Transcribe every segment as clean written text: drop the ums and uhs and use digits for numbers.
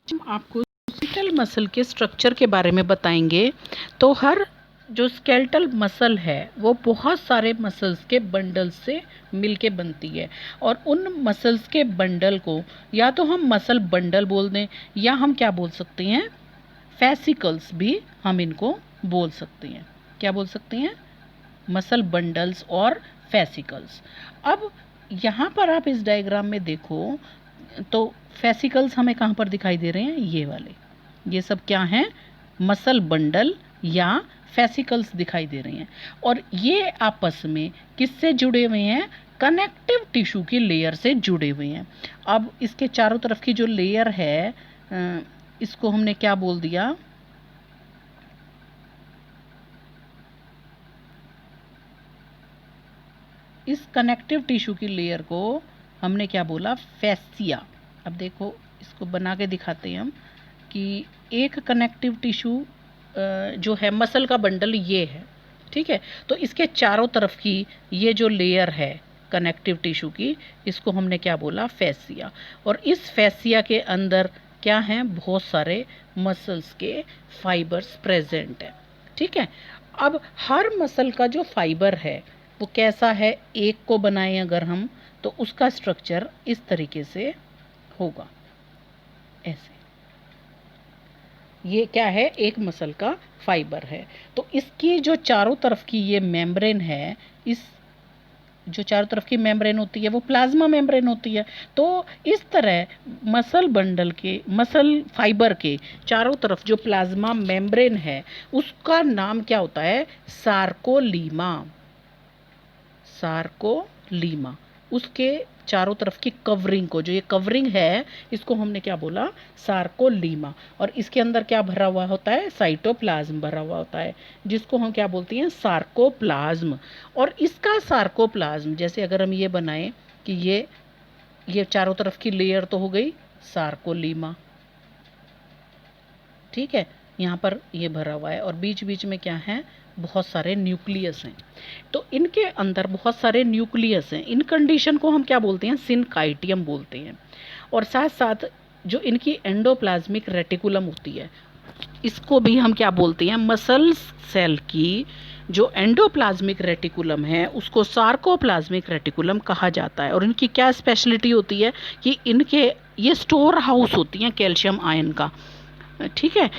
हम आपको skeletal muscle के स्ट्रक्चर के बारे में बताएंगे। तो हर जो स्केलेटल मसल है वो बहुत सारे मसल्स के बंडल्स से मिलके बनती है, और उन मसल्स के बंडल को या तो हम मसल बंडल बोल दें, या हम क्या बोल सकते हैं, फैसिकल्स भी हम इनको बोल सकते हैं। क्या बोल सकते हैं? मसल बंडल्स और फैसिकल्स। अब यहाँ पर आप इस डायग्राम में देखो तो फैसिकल्स हमें कहाँ पर दिखाई दे रहे हैं? ये वाले, ये सब क्या हैं? मसल बंडल या फैसिकल्स दिखाई दे रहे हैं। और ये आपस में किससे जुड़े हुए हैं? कनेक्टिव टिश्यू की लेयर से जुड़े हुए हैं। अब इसके चारों तरफ की जो लेयर है, इसको हमने क्या बोल दिया? इस कनेक्टिव टिश्यू की लेयर को हमने क्या बोला? फैसिया। अब देखो, इसको बना के दिखाते हैं हम कि एक कनेक्टिव टिश्यू जो है मसल का बंडल ये है, ठीक है। तो इसके चारों तरफ की ये जो लेयर है कनेक्टिव टिश्यू की, इसको हमने क्या बोला? फैसिया। और इस फैसिया के अंदर क्या है? बहुत सारे मसल्स के फाइबर्स प्रेजेंट है, ठीक है। अब हर मसल का जो फाइबर है वो कैसा है? एक को बनाएं अगर हम, तो उसका स्ट्रक्चर इस तरीके से होगा, ऐसे। ये क्या है? एक मसल का फाइबर है। तो इसकी जो चारों तरफ की ये मेम्ब्रेन है, इस जो चारों तरफ की मेम्ब्रेन होती है वो प्लाज्मा मेम्ब्रेन होती है। तो इस तरह मसल बंडल के, मसल फाइबर के चारों तरफ जो प्लाज्मा मेम्ब्रेन है उसका नाम क्या होता है? सार्कोलीमा। सार्कोलीमा। उसके चारों तरफ की कवरिंग को, जो ये कवरिंग है, इसको हमने क्या बोला? सार्कोलीमा। और इसके अंदर क्या भरा हुआ होता है? साइटोप्लाज्म भरा हुआ होता है, जिसको हम क्या बोलते हैं? सार्कोप्लाज्म। और इसका सार्कोप्लाज्म, जैसे अगर हम ये बनाएं कि ये चारों तरफ की लेयर तो हो गई सार्कोलीमा, ठीक है। यहाँ पर ये भरा हुआ है और बीच बीच में क्या है? बहुत सारे न्यूक्लियस हैं। तो इनके अंदर बहुत सारे न्यूक्लियस हैं। इन कंडीशन को हम क्या बोलते हैं? सिनकाइटियम बोलते हैं। और साथ साथ जो इनकी एंडोप्लाज्मिक रेटिकुलम होती है, इसको भी हम क्या बोलते हैं? मसल सेल की जो एंडोप्लाज्मिक रेटिकुलम है उसको सार्कोप्लाज्मिक रेटिकुलम कहा जाता है। और इनकी क्या स्पेशलिटी होती है कि इनके ये स्टोर हाउस होती हैं कैल्शियम आयन का, ठीक है।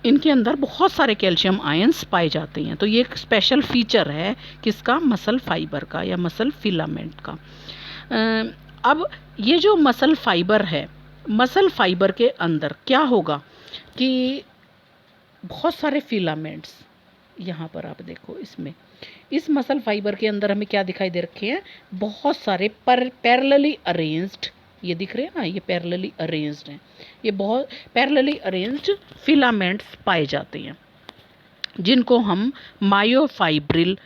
इनके अंदर बहुत सारे कैल्शियम आयंस पाए जाते हैं। तो ये एक स्पेशल फीचर है किसका? मसल फाइबर का या मसल फिलामेंट का। अब ये जो मसल फाइबर है, मसल फाइबर के अंदर क्या होगा कि बहुत सारे फिलामेंट्स, यहाँ पर आप देखो, इसमें इस मसल फाइबर के अंदर हमें क्या दिखाई दे रखे हैं? बहुत सारे पैरेलली अरेंज्ड, ये दिख रहे हैं ना, ये पैरेलली अरेंज्ड हैं। ये बहुत पैरेलली अरेंज्ड फिलामेंट्स पाए जाते हैं, जिनको हम मायोफाइब्रिल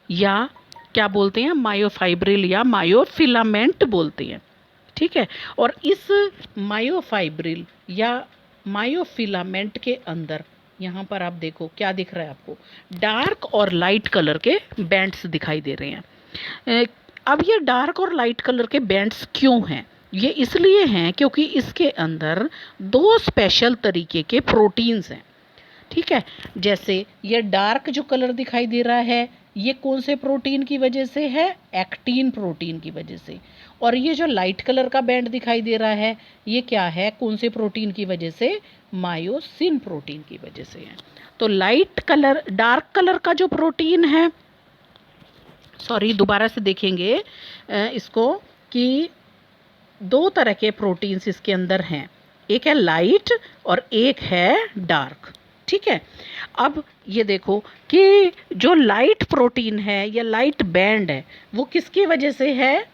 या क्या बोलते हैं? मायोफाइब्रिल या मायोफिलामेंट बोलते हैं, ठीक है। और इस मायोफाइब्रिल या मायोफिलामेंट के अंदर यहाँ पर आप देखो क्या दिख रहा है आपको? डार्क और लाइट कलर के बैंड्स दिखाई दे रहे हैं। अब ये डार्क और लाइट कलर के बैंड्स क्यों हैं? ये इसलिए हैं क्योंकि इसके अंदर दो स्पेशल तरीके के प्रोटीन्स हैं, ठीक है। जैसे ये डार्क जो कलर दिखाई दे रहा है, ये कौन से प्रोटीन की वजह से है? एक्टिन प्रोटीन की वजह से। और ये जो लाइट कलर का बैंड दिखाई दे रहा है, ये क्या है? कौन से प्रोटीन की वजह से? मायोसिन प्रोटीन की वजह से है। तो लाइट कलर, डार्क कलर का जो प्रोटीन है, सॉरी दोबारा से देखेंगे इसको, कि दो तरह के प्रोटीन्स इसके अंदर हैं, एक है लाइट और एक है डार्क, ठीक है। अब ये देखो कि जो लाइट प्रोटीन है या लाइट बैंड है वो किसकी वजह से है?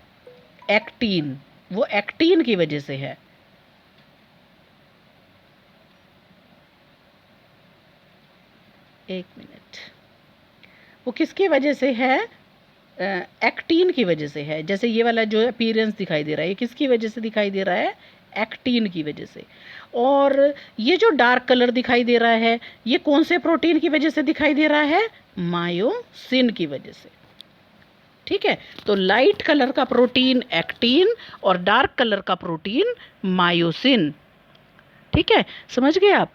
एक्टिन। वो एक्टिन की वजह से है। एक मिनट, वो किसकी वजह से है? एक्टिन की वजह से है। जैसे ये वाला जो अपीयरेंस दिखाई दे रहा है, ये किसकी वजह से दिखाई दे रहा है? एक्टिन की वजह से। और ये जो डार्क कलर दिखाई दे रहा है, ये कौन से प्रोटीन की वजह से दिखाई दे रहा है? मायोसिन की वजह से, ठीक है। तो लाइट कलर का प्रोटीन एक्टिन और डार्क कलर का प्रोटीन मायोसिन। ठीक है, समझ गए आप।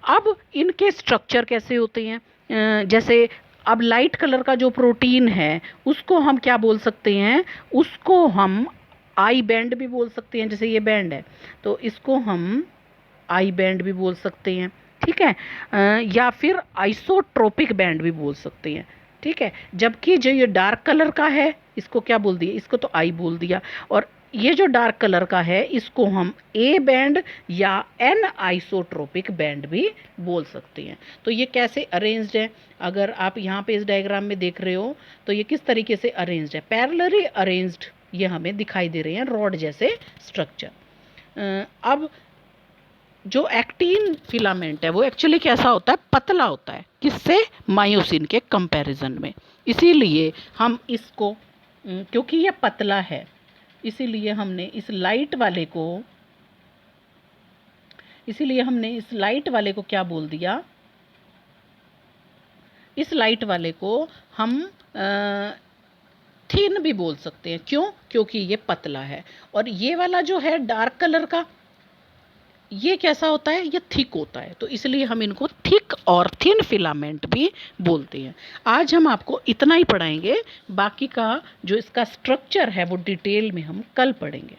अब इनके स्ट्रक्चर कैसे होते हैं, जैसे अब लाइट कलर का जो प्रोटीन है उसको हम क्या बोल सकते हैं, उसको हम आई बैंड भी बोल सकते हैं, जैसे ये बैंड है तो इसको हम आई बैंड भी बोल सकते हैं। ठीक है, या फिर आइसोट्रोपिक बैंड भी बोल सकते हैं। ठीक है, जबकि जो ये डार्क कलर का है इसको क्या बोल दिया, इसको तो आई बोल दिया, और ये जो डार्क कलर का है इसको हम ए बैंड या एन आइसोट्रोपिक बैंड भी बोल सकते हैं। तो ये कैसे अरेंज्ड है, अगर आप यहाँ पे इस डायग्राम में देख रहे हो तो ये किस तरीके से अरेंज्ड है, पैरेलली अरेंज्ड ये हमें दिखाई दे रहे हैं रॉड जैसे स्ट्रक्चर। अब जो एक्टिन फिलामेंट है वो एक्चुअली कैसा होता है, पतला होता है, किससे, मायोसिन के कंपैरिजन में। इसीलिए हम इसको क्योंकि ये पतला है इसीलिए हमने इस लाइट वाले को क्या बोल दिया, इस लाइट वाले को हम थिन भी बोल सकते हैं। क्यों, क्योंकि ये पतला है। और ये वाला जो है डार्क कलर का ये कैसा होता है, ये थिक होता है, तो इसलिए हम इनको थिक और थिन फिलामेंट भी बोलते हैं। आज हम आपको इतना ही पढ़ाएंगे, बाकी का जो इसका स्ट्रक्चर है वो डिटेल में हम कल पढ़ेंगे।